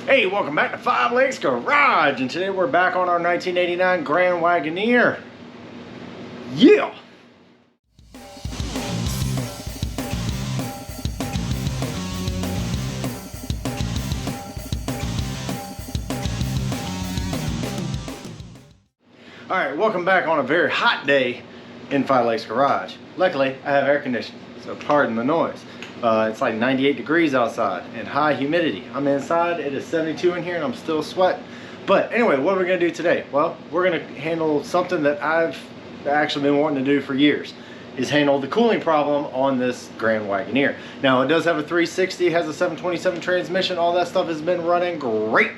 Hey, welcome back to Five Lakes Garage, and today we're back on our 1989 Grand Wagoneer. Yeah! Alright, welcome back on a very hot day in Five Lakes Garage. Luckily, I have air conditioning, so pardon the noise. It's like 98 degrees outside and high humidity. I'm inside, it is 72 in here and I'm still sweating. But anyway, what are we going to do today? Well, we're going to handle something that I've actually been wanting to do for years, is handle the cooling problem on this Grand Wagoneer. Now, it does have a 360, has a 727 transmission, all that stuff has been running great.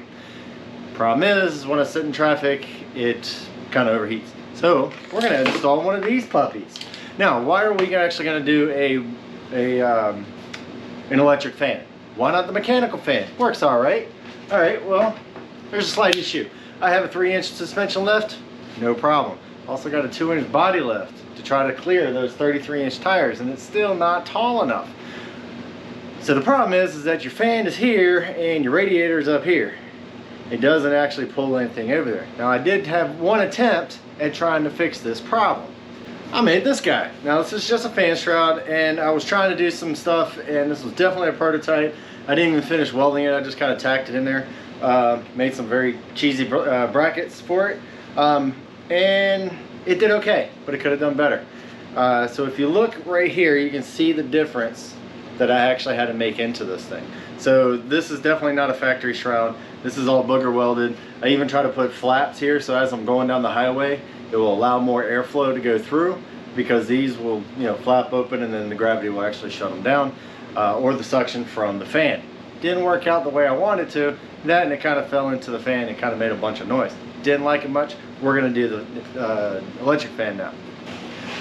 Problem is, when I sit in traffic, it kind of overheats. So, we're going to install one of these puppies. Now, why are we actually going to do an electric fan? Why not the mechanical fan? Works all right. All right, well, there's a slight issue. I have a 3-inch suspension lift, no problem. Also got a 2-inch body lift to try to clear those 33-inch tires, and it's still not tall enough. So the problem is that your fan is here and your radiator is up here. It doesn't actually pull anything over there. Now, I did have one attempt at trying to fix this problem. I made this guy. Now, this is just a fan shroud, and I was trying to do some stuff, and this was definitely a prototype. I didn't even finish welding it. I just kind of tacked it in there. Made some very cheesy brackets for it, and it did okay, but it could have done better. So if you look right here, you can see the difference that I actually had to make into this thing. So this is definitely not a factory shroud. This is all booger welded. I even try to put flaps here, so as I'm going down the highway, it will allow more airflow to go through, because these will, flap open and then the gravity will actually shut them down, or the suction from the fan. Didn't work out the way I wanted to. That, and it kind of fell into the fan and kind of made a bunch of noise. Didn't like it much. We're going to do the electric fan now.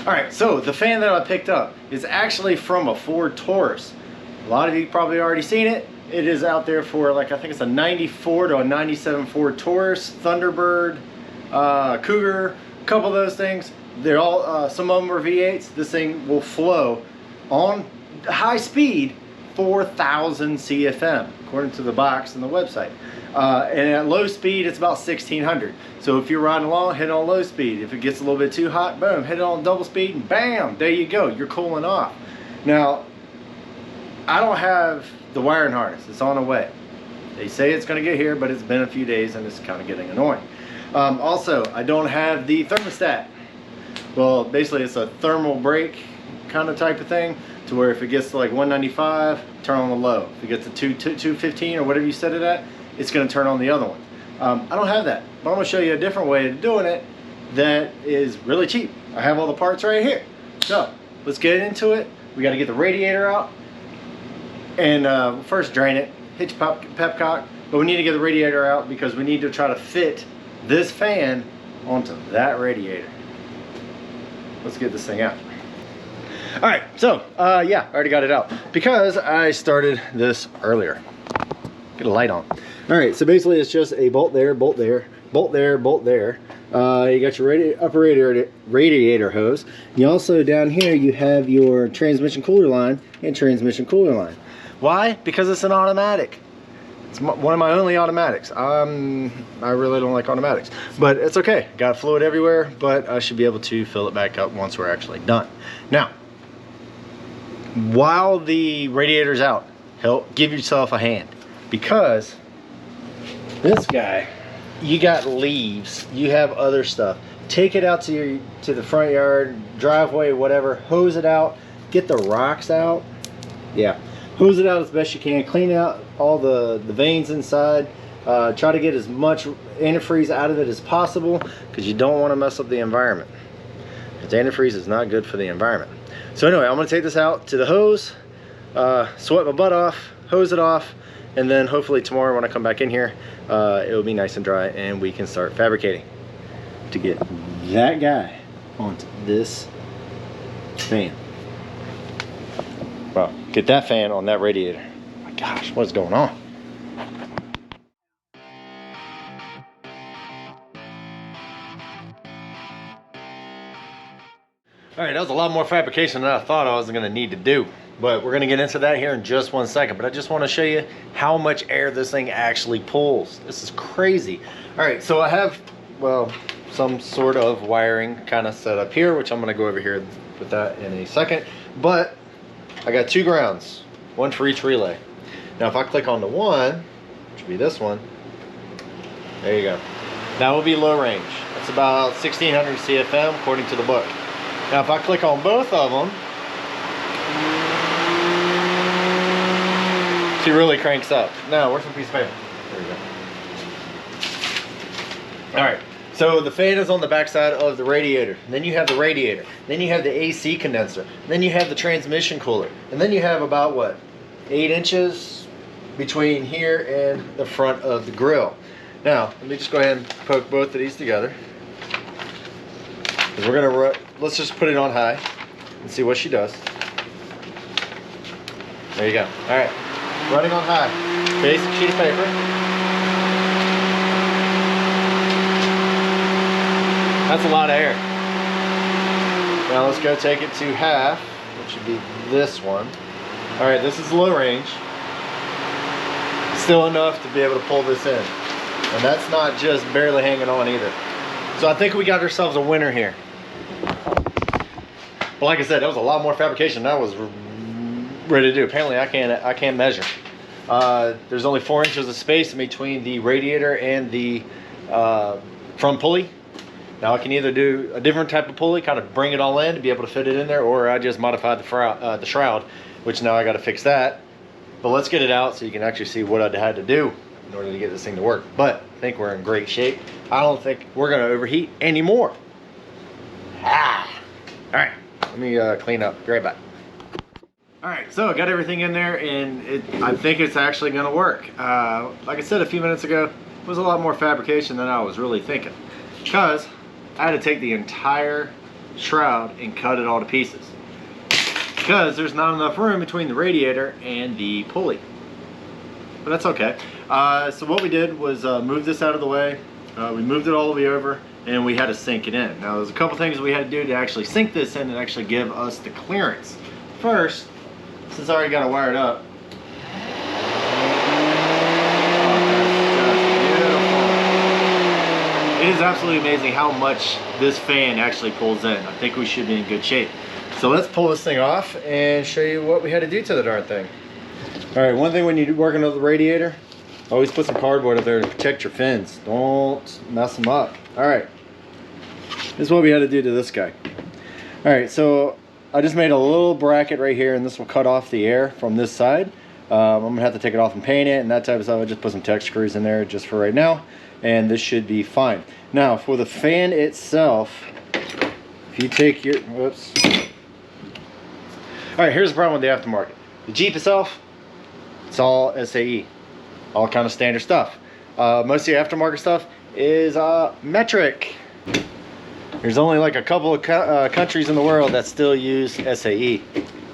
Alright, so the fan that I picked up is actually from a Ford Taurus. A lot of you probably already seen it. It is out there for, like, I think it's a 94 to a 97 Ford Taurus, Thunderbird, Cougar, a couple of those things. They're all, some of them are V8s. This thing will flow on high speed 4,000 CFM, according to the box and the website. And at low speed, it's about 1,600. So if you're riding along, hit it on low speed. If it gets a little bit too hot, boom, hit it on double speed, and bam, there you go. You're cooling off. Now, I don't have the wiring harness. It's on the way. They say it's going to get here, but it's been a few days and it's kind of getting annoying. Also, I don't have the thermostat. Well, basically, it's a thermal brake kind of type of thing, to where if it gets to like 195, turn on the low. If it gets to 215 or whatever you set it at, it's going to turn on the other one. I don't have that, but I'm going to show you a different way of doing it that is really cheap. I have all the parts right here. So let's get into it. We got to get the radiator out and first drain it, hit your pepcock, but we need to get the radiator out because we need to try to fit this fan onto that radiator. Let's get this thing out. Alright, so yeah, I already got it out because I started this earlier. Get a light on. Alright, so basically it's just a bolt there, bolt there, bolt there, bolt there. You got your upper radiator hose. You also, down here, you have your transmission cooler line and transmission cooler line. Why? Because it's an automatic. It's one of my only automatics. I really don't like automatics, but it's okay. Got fluid everywhere, but I should be able to fill it back up once we're actually done. Now, while the radiator's out, give yourself a hand, because this guy, you got leaves, you have other stuff. Take it out to the front yard, driveway, whatever. Hose it out. Get the rocks out. Yeah. Hose it out as best you can. Clean out all the veins inside. Try to get as much antifreeze out of it as possible, because you don't want to mess up the environment. Because antifreeze is not good for the environment. So anyway, I'm going to take this out to the hose, sweat my butt off, hose it off, and then hopefully tomorrow when I come back in here, it'll be nice and dry and we can start fabricating to get that guy onto this fan. Well, get that fan on that radiator. My gosh, what's going on? Alright, that was a lot more fabrication than I thought I was going to need to do. But we're gonna get into that here in just 1 second. But I just wanna show you how much air this thing actually pulls. This is crazy. All right, so I have, well, some sort of wiring kind of set up here, which I'm gonna go over here with that in a second. But I got 2 grounds, 1 for each relay. Now if I click on the one, which would be this one, there you go. That will be low range. That's about 1600 CFM according to the book. Now if I click on both of them, she really cranks up. Now where's some piece of paper? There we go. All right. So the fan is on the backside of the radiator. Then you have the radiator. Then you have the AC condenser. Then you have the transmission cooler. And then you have about what, 8 inches between here and the front of the grill. Now let me just go ahead and poke both of these together. Because we're gonna let's just put it on high and see what she does. There you go. All right, running on high. Basic sheet of paper. That's a lot of air. Now let's go take it to half, which should be this one. All right, this is low range. Still enough to be able to pull this in. And that's not just barely hanging on either. So I think we got ourselves a winner here. But like I said, that was a lot more fabrication than I was ready to do. Apparently I can't measure. There's only 4 inches of space in between the radiator and the front pulley. Now I can either do a different type of pulley, kind of bring it all in to be able to fit it in there, or I just modified the shroud, which now I got to fix that. But let's get it out so you can actually see what I had to do in order to get this thing to work. But I think we're in great shape. I don't think we're going to overheat anymore. All right, let me clean up. Be right back. All right, so I got everything in there, and I think it's actually going to work. Like I said a few minutes ago, it was a lot more fabrication than I was really thinking, because I had to take the entire shroud and cut it all to pieces, because there's not enough room between the radiator and the pulley. But that's okay. So what we did was move this out of the way. We moved it all the way over, and we had to sink it in. Now there's a couple things we had to do to actually sink this in and actually give us the clearance. First, since I already got it wired up, it is absolutely amazing how much this fan actually pulls in. I think we should be in good shape. So let's pull this thing off and show you what we had to do to the darn thing. All right, one thing when you're working on the radiator, always put some cardboard up there to protect your fins. Don't mess them up. All right, this is what we had to do to this guy. All right, so I just made a little bracket right here, and this will cut off the air from this side. I'm gonna have to take it off and paint it and that type of stuff. I just put some Tech screws in there just for right now, and this should be fine. Now for the fan itself, if you take your, whoops. All right, here's the problem with the aftermarket. The Jeep itself, it's all SAE, all kind of standard stuff. Most of the aftermarket stuff is metric. There's only like a couple of countries in the world that still use SAE.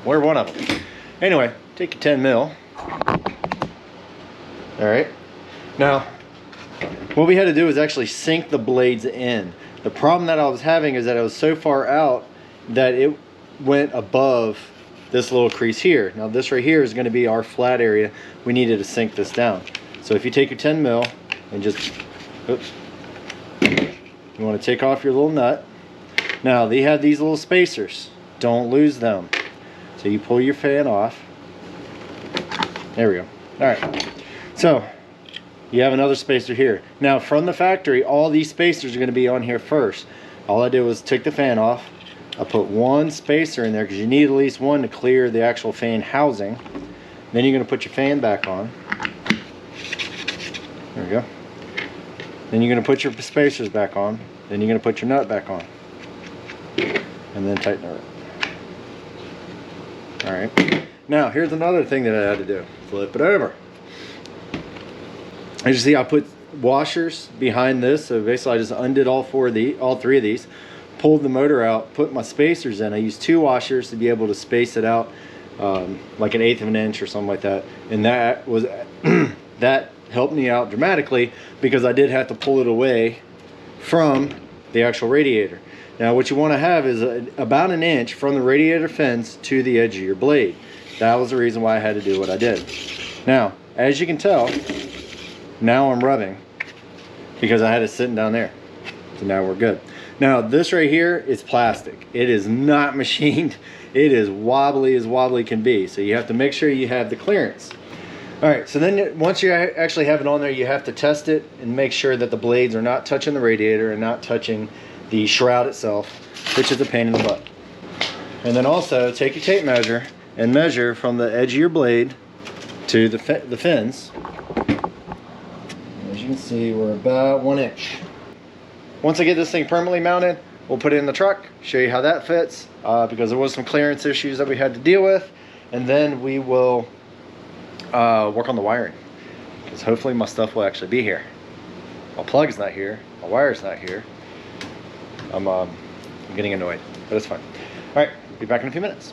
We're one of them. Anyway, take your 10 mil. All right. Now, what we had to do is actually sink the blades in. The problem that I was having is that it was so far out that it went above this little crease here. Now this right here is going to be our flat area. We needed to sink this down. So if you take your 10 mil and just, oops, you want to take off your little nut. Now they have these little spacers. Don't lose them. So you pull your fan off. There we go. All right. So you have another spacer here. Now from the factory, all these spacers are going to be on here first. All I did was take the fan off. I put one spacer in there because you need at least one to clear the actual fan housing. Then you're going to put your fan back on. There we go. Then you're going to put your spacers back on. Then you're going to put your nut back on. And then tighten it. Alright. Now here's another thing that I had to do. Flip it over. As you see, I put washers behind this. So basically I just undid all three of these. Pulled the motor out, put my spacers in. I used 2 washers to be able to space it out like 1/8 of an inch or something like that. And that was that helped me out dramatically because I did have to pull it away from the actual radiator. Now what you want to have is about 1 inch from the radiator fins to the edge of your blade. That was the reason why I had to do what I did. Now, as you can tell, now I'm rubbing because I had it sitting down there. So now we're good. Now this right here is plastic. It is not machined. It is wobbly as wobbly can be. So you have to make sure you have the clearance. All right, so then once you actually have it on there, you have to test it and make sure that the blades are not touching the radiator and not touching the shroud itself, which is a pain in the butt. And then also take your tape measure and measure from the edge of your blade to the fins. As you can see, we're about 1 inch. Once I get this thing permanently mounted, we'll put it in the truck, show you how that fits, because there was some clearance issues that we had to deal with, and then we will work on the wiring, because hopefully my stuff will actually be here. My plug's not here, my wire's not here. I'm getting annoyed, but it's fine. All right, be back in a few minutes.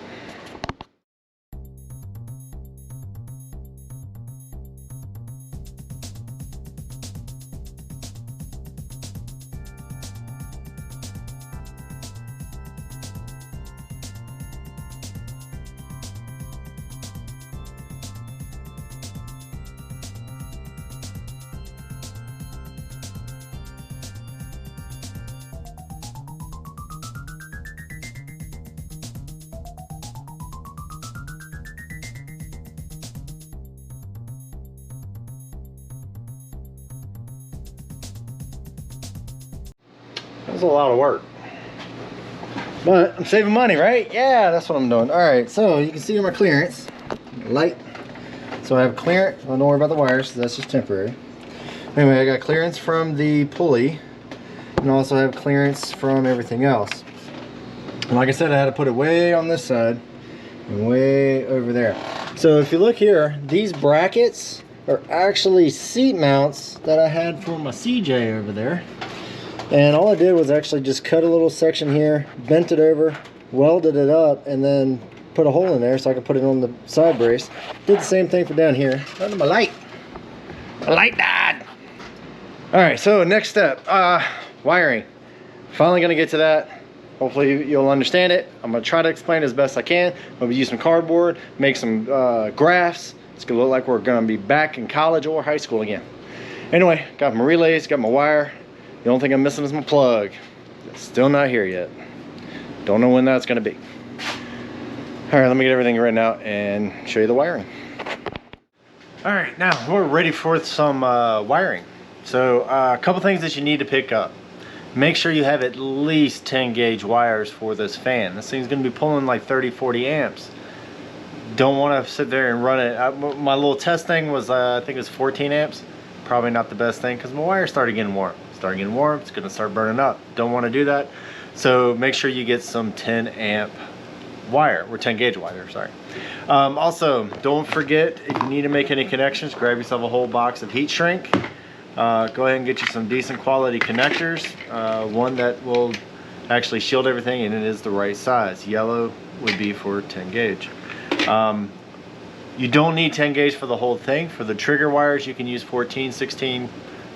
That was a lot of work, but I'm saving money, right? Yeah, that's what I'm doing. All right, so you can see my clearance, light. So I have clearance. Don't worry about the wires, so that's just temporary. Anyway, I got clearance from the pulley, and also have clearance from everything else. And like I said, I had to put it way on this side and way over there. So if you look here, these brackets are actually seat mounts that I had for my CJ over there. And all I did was actually just cut a little section here, bent it over, welded it up, and then put a hole in there so I could put it on the side brace. Did the same thing for down here. Under my light. My light died. All right, so next step, wiring. Finally gonna get to that. Hopefully you'll understand it. I'm gonna try to explain it as best I can. I'm gonna use some cardboard, make some graphs. It's gonna look like we're gonna be back in college or high school again. Anyway, got my relays, got my wire. The only thing I'm missing is my plug. It's still not here yet. Don't know when that's gonna be. All right, let me get everything written out and show you the wiring. All right, now we're ready for some wiring. So a couple things that you need to pick up. Make sure you have at least 10 gauge wires for this fan. This thing's gonna be pulling like 30, 40 amps. Don't wanna sit there and run it. My little test thing was, I think it was 14 amps. Probably not the best thing because my wire started getting warm. It's gonna start burning up. Don't wanna do that. So make sure you get some 10 amp wire, or 10 gauge wire, sorry. Also, don't forget, if you need to make any connections, grab yourself a whole box of heat shrink. Go ahead and get you some decent quality connectors. One that will actually shield everything, and it is the right size. Yellow would be for 10 gauge. You don't need 10 gauge for the whole thing. For the trigger wires, you can use 14, 16,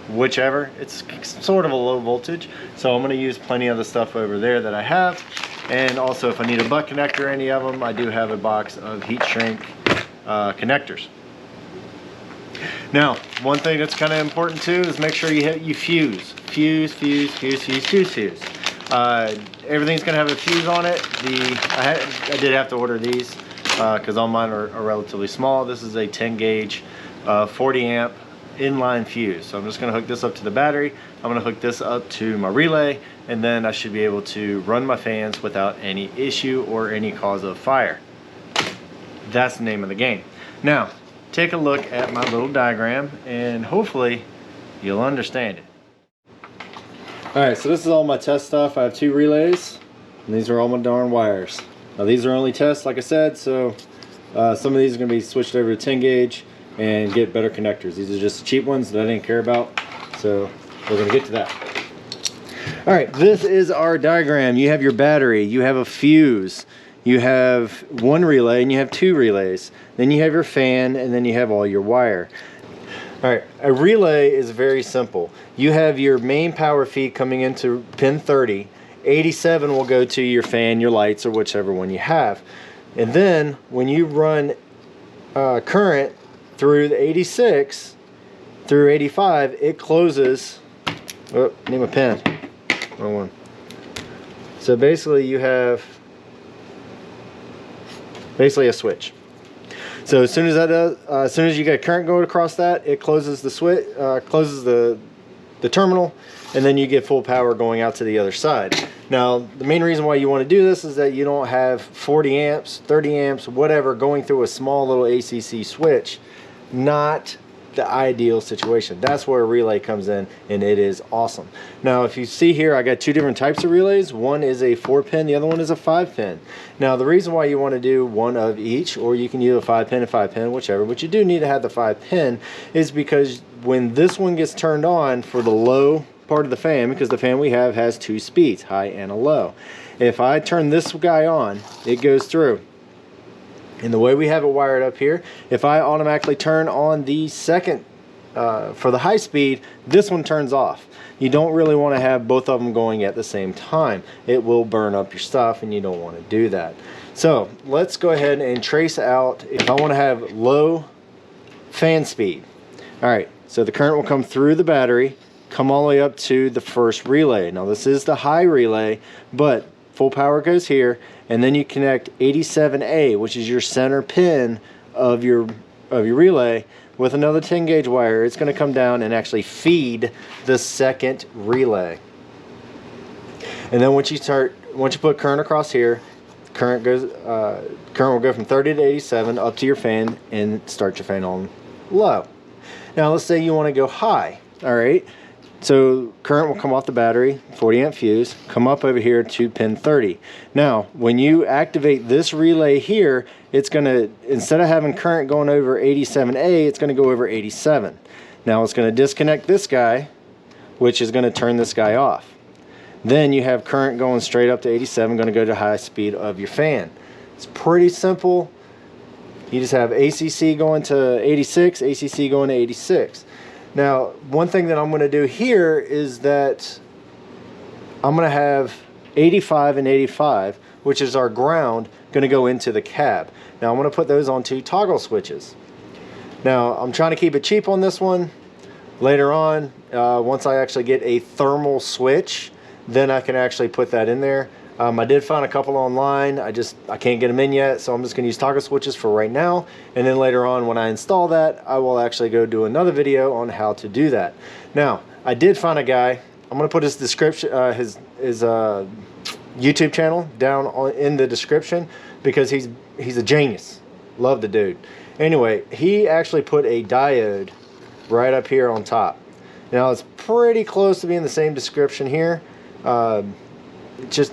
whichever. It's sort of a low voltage, so I'm going to use plenty of the stuff over there that I have. And also, if I need a butt connector or any of them, I do have a box of heat shrink connectors. Now, one thing that's kind of important too is make sure you fuse. Everything's gonna have a fuse on it. I did have to order these because all mine are relatively small. This is a 10 gauge 40 amp inline fuse. So I'm just gonna hook this up to the battery. I'm gonna hook this up to my relay, and then I should be able to run my fans without any issue or any cause of fire. That's the name of the game. Now, take a look at my little diagram and hopefully you'll understand it. All right, so this is all my test stuff. I have 2 relays, and these are all my darn wires. Now these are only tests, like I said, so some of these are gonna be switched over to 10 gauge and get better connectors. These are just cheap ones that I didn't care about, so we're gonna get to that. All right, this is our diagram. You have your battery, you have a fuse, you have 1 relay, and you have 2 relays. Then you have your fan, and then you have all your wire. All right, a relay is very simple. You have your main power feed coming into pin 30. 87 will go to your fan, your lights, or whichever one you have. And then when you run current through the 86 through 85, it closes. Oh, need my pen. Wrong one. So basically you have basically a switch. So as soon as that does, as soon as you get current going across that, it closes the switch, closes the terminal, and then you get full power going out to the other side. Now, the main reason why you want to do this is that you don't have 40 amps, 30 amps, whatever, going through a small little ACC switch. Not the ideal situation. That's where a relay comes in, and it is awesome. Now, if you see here, I got two different types of relays. One is a 4-pin, the other one is a 5-pin. Now, the reason why you want to do one of each, or you can use a 5-pin and 5-pin, whichever, but you do need to have the 5-pin, is because when this one gets turned on for the low part of the fan, because the fan we have has 2 speeds, high and a low. If I turn this guy on, it goes through. And the way we have it wired up here, if I automatically turn on the second for the high speed, this one turns off. You don't really want to have both of them going at the same time. It will burn up your stuff, and you don't want to do that. So let's go ahead and trace out if I want to have low fan speed. All right, so the current will come through the battery, come all the way up to the first relay. Now this is the high relay, but full power goes here, and then you connect 87A, which is your center pin of your relay, with another 10 gauge wire. It's going to come down and actually feed the second relay. And then once you put current across here, current will go from 30 to 87 up to your fan and start your fan on low. Now let's say you want to go high. All right. So current will come off the battery, 40 amp fuse, come up over here to pin 30. Now, when you activate this relay here, it's going to, instead of having current going over 87A, it's going to go over 87. Now it's going to disconnect this guy, which is going to turn this guy off. Then you have current going straight up to 87, going to go to high speed of your fan. It's pretty simple. You just have ACC going to 86, ACC going to 86. Now, one thing that I'm going to do here is that I'm going to have 85 and 85, which is our ground, going to go into the cab. Now, I'm going to put those on 2 toggle switches. Now, I'm trying to keep it cheap on this one. Later on, once I actually get a thermal switch, then I can actually put that in there. I did find a couple online. I can't get them in yet, so I'm just going to use toggle switches for right now. And then later on, when I install that, I will actually go do another video on how to do that. Now, I did find a guy. I'm going to put his description, his YouTube channel down in the description, because he's a genius. Love the dude. Anyway, he actually put a diode right up here on top. Now, it's pretty close to being the same description here. Just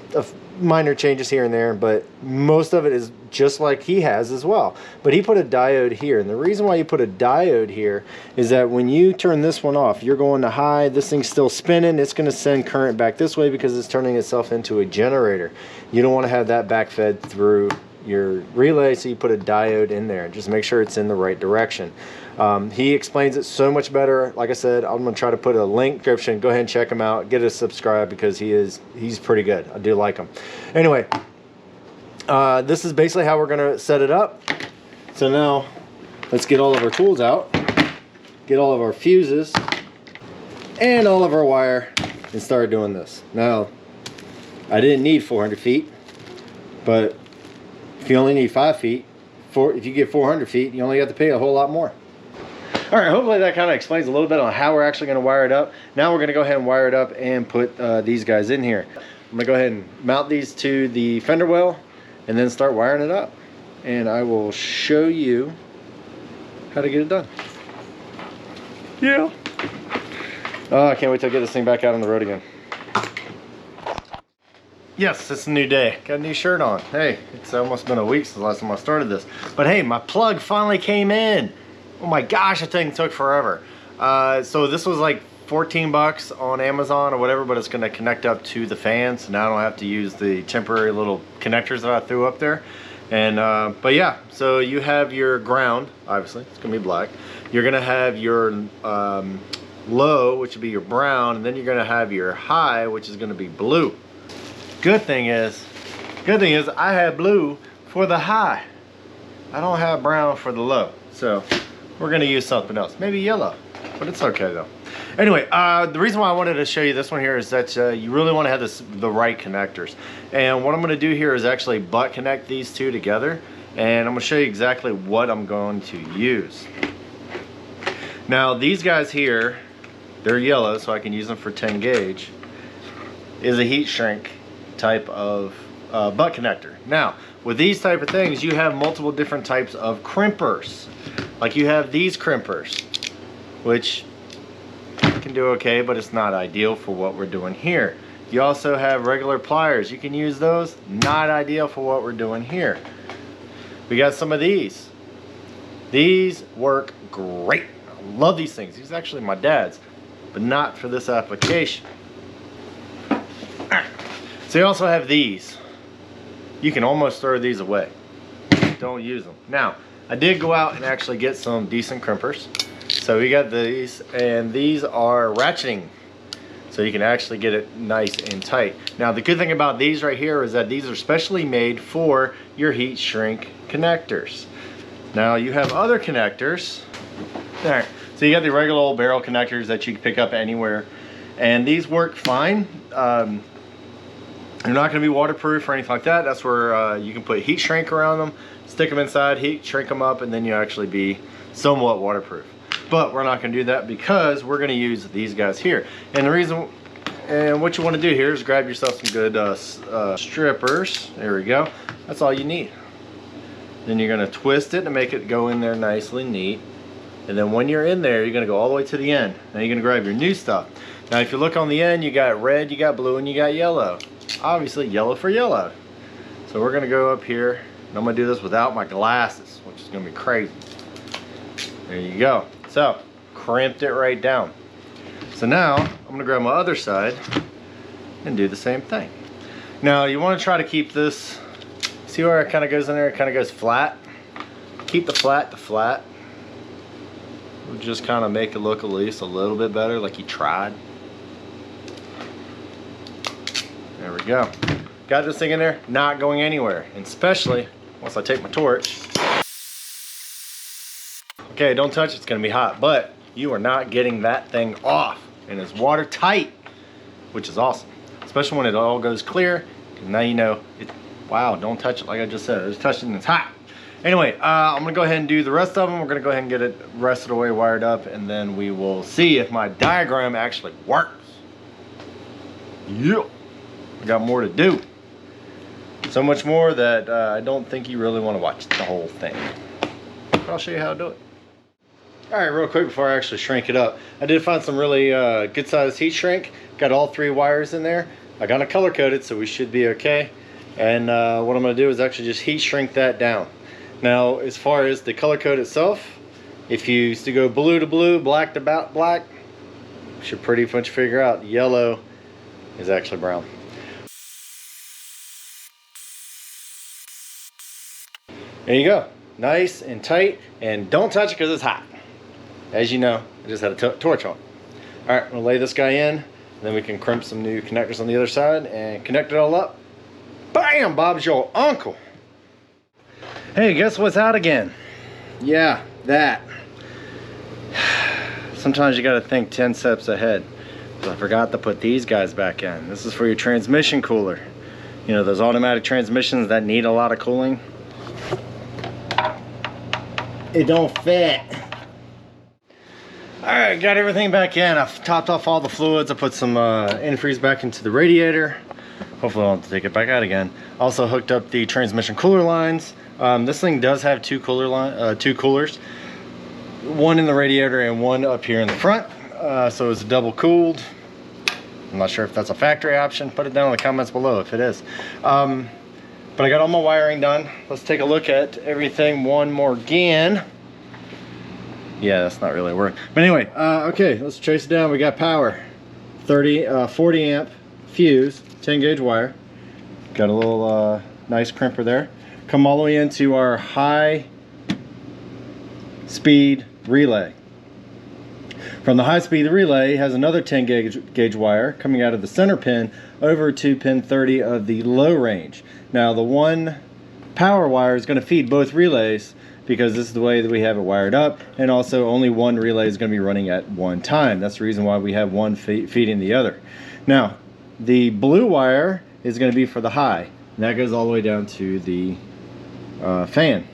minor changes here and there, but most of it is just like he has as well. But he put a diode here, and the reason why you put a diode here is that when you turn this one off, you're going to high, this thing's still spinning, it's going to send current back this way because it's turning itself into a generator. You don't want to have that backfed through your relay, so you put a diode in there. Just make sure it's in the right direction. He explains it so much better. Like I said, I'm going to try to put a link description. Go ahead and check him out. Get a subscribe, because he's pretty good. I do like him. Anyway, this is basically how we're going to set it up. So now let's get all of our tools out, get all of our fuses and all of our wire, and start doing this. Now, I didn't need 400 feet, but if you only need 5 feet, if you get 400 feet, you only have to pay a whole lot more. All right, hopefully that kind of explains a little bit on how we're actually going to wire it up. Now we're going to go ahead and wire it up and put these guys in here. I'm going to go ahead and mount these to the fender well and then start wiring it up. And I will show you how to get it done. Yeah. Oh, I can't wait to get this thing back out on the road again. Yes, it's a new day. Got a new shirt on. Hey, it's almost been a week since the last time I started this. But hey, my plug finally came in. Oh my gosh, that thing took forever. So this was like 14 bucks on Amazon or whatever, but it's going to connect up to the fan, so now I don't have to use the temporary little connectors that I threw up there. And but yeah, so you have your ground, obviously it's going to be black. You're going to have your low, which would be your brown, and then you're going to have your high, which is going to be blue. Good thing is I had blue for the high. I don't have brown for the low. So we're gonna use something else. Maybe yellow, but it's okay though. Anyway, the reason why I wanted to show you this one here is that you really want to have the right connectors. And what I'm going to do here is actually butt connect these two together. And I'm going to show you exactly what I'm going to use. Now these guys here, they're yellow, so I can use them for 10 gauge, is a heat shrink type of butt connector. Now, with these type of things, you have multiple different types of crimpers. Like you have these crimpers, which can do okay, but it's not ideal for what we're doing here. You also have regular pliers. You can use those, not ideal for what we're doing here. We got some of these. These work great. I love these things. These are actually my dad's, but not for this application. So you also have these. You can almost throw these away. Don't use them. Now, I did go out and actually get some decent crimpers. So we got these, and these are ratcheting. So you can actually get it nice and tight. Now the good thing about these right here is that these are specially made for your heat shrink connectors. Now you have other connectors. All right, so you got the regular old barrel connectors that you can pick up anywhere. And these work fine. They're not gonna be waterproof or anything like that. That's where you can put heat shrink around them, stick them inside, heat shrink them up, and then you actually be somewhat waterproof. But we're not going to do that because we're going to use these guys here. And the reason, and what you want to do here is grab yourself some good strippers. There we go. That's all you need. Then you're going to twist it to make it go in there nicely neat. And then when you're in there, you're going to go all the way to the end. Now you're going to grab your new stuff. Now if you look on the end, you got red, you got blue, and you got yellow. Obviously yellow for yellow. So we're going to go up here, and I'm going to do this without my glasses, which is going to be crazy. There you go. So, crimped it right down. So now, I'm gonna grab my other side and do the same thing. Now, you wanna try to keep this, see where it kinda goes in there? It kinda goes flat. Keep the flat to flat. We'll just kinda make it look at least a little bit better, like you tried. There we go. Got this thing in there, not going anywhere. And especially, once I take my torch, okay, don't touch it, it's gonna be hot, but you are not getting that thing off. And it's watertight, which is awesome. Especially when it all goes clear, because now you know, wow, don't touch it like I just said. I just touched it and it's hot. Anyway, I'm gonna go ahead and do the rest of them. We're gonna go ahead and get it rest of the way wired up, and then we will see if my diagram actually works. Yep, I got more to do. So much more that I don't think you really wanna watch the whole thing. But I'll show you how to do it. All right, real quick before I actually shrink it up, I did find some really good sized heat shrink. Got all 3 wires in there. I got it color coded, so we should be okay. And what I'm gonna do is actually just heat shrink that down. Now, as far as the color code itself, if you used to go blue to blue, black to black, you should pretty much figure out yellow is actually brown. There you go, nice and tight, and don't touch it because it's hot. As you know, I just had a torch on. All right, I'm gonna lay this guy in, and then we can crimp some new connectors on the other side and connect it all up. Bam, Bob's your uncle. Hey, guess what's out again? Yeah, that. Sometimes you gotta think 10 steps ahead. So I forgot to put these guys back in. This is for your transmission cooler. You know, those automatic transmissions that need a lot of cooling. It don't fit. All right, got everything back in. I've topped off all the fluids. I put some antifreeze back into the radiator. Hopefully I won't have to take it back out again. Also hooked up the transmission cooler lines. This thing does have two coolers. One in the radiator and one up here in the front. So it's double cooled. I'm not sure if that's a factory option. Put it down in the comments below if it is. But I got all my wiring done. Let's take a look at everything one more again. Yeah, that's not really working. But anyway, okay, let's trace it down. We got power, 40 amp fuse, 10 gauge wire. Got a little nice crimper there. Come all the way into our high speed relay. From the high speed relay has another 10 gauge wire coming out of the center pin over to pin 30 of the low range. Now the one power wire is going to feed both relays, because this is the way that we have it wired up, and also only one relay is going to be running at one time. That's the reason why we have one feeding the other. Now, the blue wire is going to be for the high, and that goes all the way down to the fan.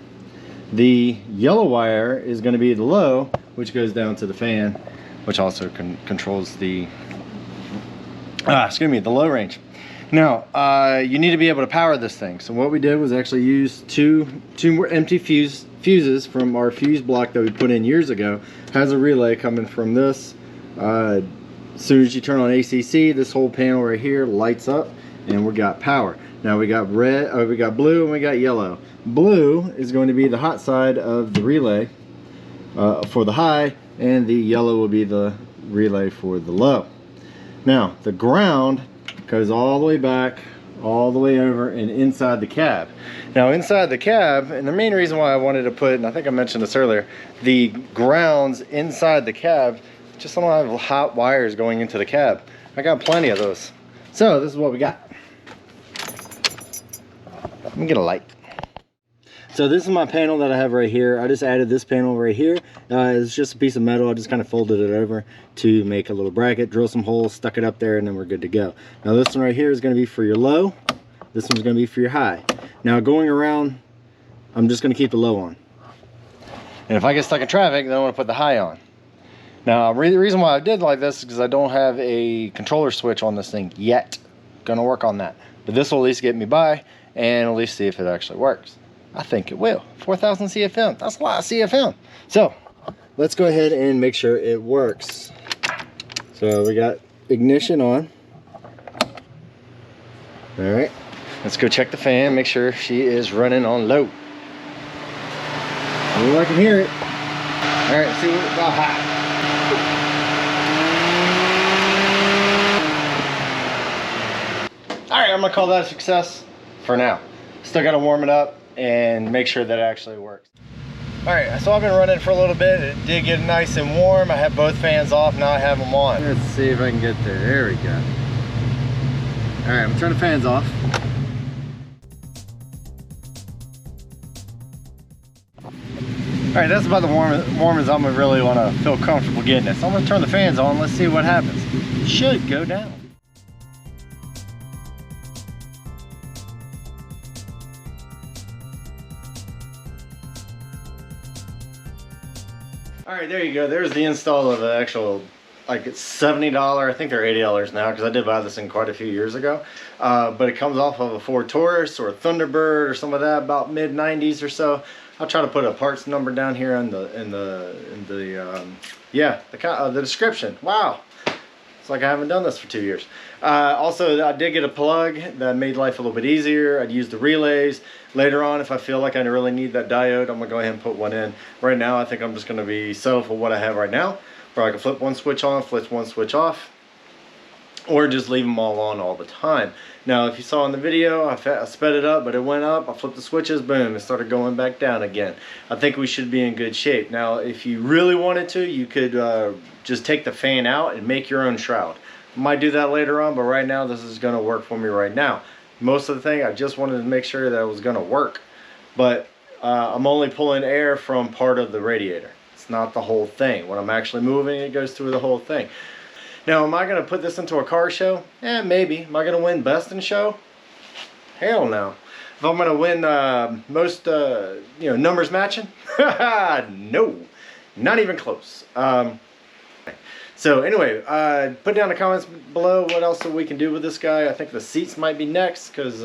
The yellow wire is going to be the low, which goes down to the fan, which also controls the the low range. Now, you need to be able to power this thing. So what we did was actually use two empty fuses from our fuse block that we put in years ago. Has a relay coming from this. As soon as you turn on ACC, this whole panel right here lights up, and we got power. Now we got red, we got blue, and we got yellow. Blue is going to be the hot side of the relay for the high, and the yellow will be the relay for the low. Now the ground goes all the way back, all the way over and inside the cab. Now inside the cab, and the main reason why I wanted to put, and I think I mentioned this earlier, the grounds inside the cab, just so I don't have hot wires going into the cab. I got plenty of those. So this is what we got. Let me get a light. So this is my panel that I have right here. I just added this panel right here. It's just a piece of metal. I just kind of folded it over to make a little bracket, drill some holes, stuck it up there, and then we're good to go. Now this one right here is going to be for your low. This one's going to be for your high. Now going around, I'm just going to keep the low on. And if I get stuck in traffic, then I want to put the high on. Now the reason why I did like this is because I don't have a controller switch on this thing yet. Gonna work on that. But this will at least get me by, and at least see if it actually works. I think it will. 4,000 CFM. That's a lot of CFM. So let's go ahead and make sure it works. So we got ignition on. All right. Let's go check the fan. Make sure she is running on low. Oh, I can hear it. All right. See what about high. All right. I'm gonna call that a success for now. Still got to warm it up and make sure that it actually works. All right, so I've been running for a little bit. It did get nice and warm. I have both fans off, now I have them on. Let's see if I can get there. There we go. All right, I'm turning the fans off. All right, that's about the warm as I'm gonna really want to feel comfortable getting it. So I'm gonna turn the fans on. Let's see what happens. It should go down. All right, there you go. There's the install of the actual, like, it's $70. I think they're $80 now, because I did buy this thing quite a few years ago. But it comes off of a Ford Taurus or a Thunderbird or some of that, about mid 90s or so. I'll try to put a parts number down here in the description. Wow, it's like I haven't done this for 2 years. Also, I did get a plug that made life a little bit easier. I'd use the relays. Later on, if I feel like I really need that diode, I'm gonna go ahead and put one in. Right now, I think I'm just gonna be settled for what I have right now, where I can flip one switch on, flip one switch off, or just leave them all on all the time. Now, if you saw in the video, I sped it up, but it went up. I flipped the switches, boom, it started going back down again. I think we should be in good shape. Now, if you really wanted to, you could just take the fan out and make your own shroud. I might do that later on, but right now, this is gonna work for me right now. Most of the thing, I just wanted to make sure that it was gonna work. But I'm only pulling air from part of the radiator. It's not the whole thing. When I'm actually moving, it goes through the whole thing. Now, am I gonna put this into a car show? Eh, maybe. Am I gonna win best in show? Hell no. If I'm gonna win most, numbers matching? No, not even close. So anyway, put down in the comments below what else we can do with this guy. I think the seats might be next, because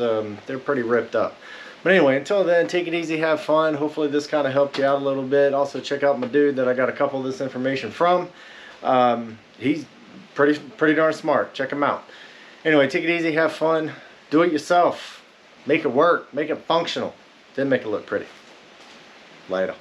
they're pretty ripped up. But anyway, until then, take it easy, have fun. Hopefully this kind of helped you out a little bit. Also check out my dude that I got a couple of this information from. He's pretty darn smart. Check him out. Anyway, take it easy, have fun. Do it yourself. Make it work. Make it functional. Then make it look pretty. Later.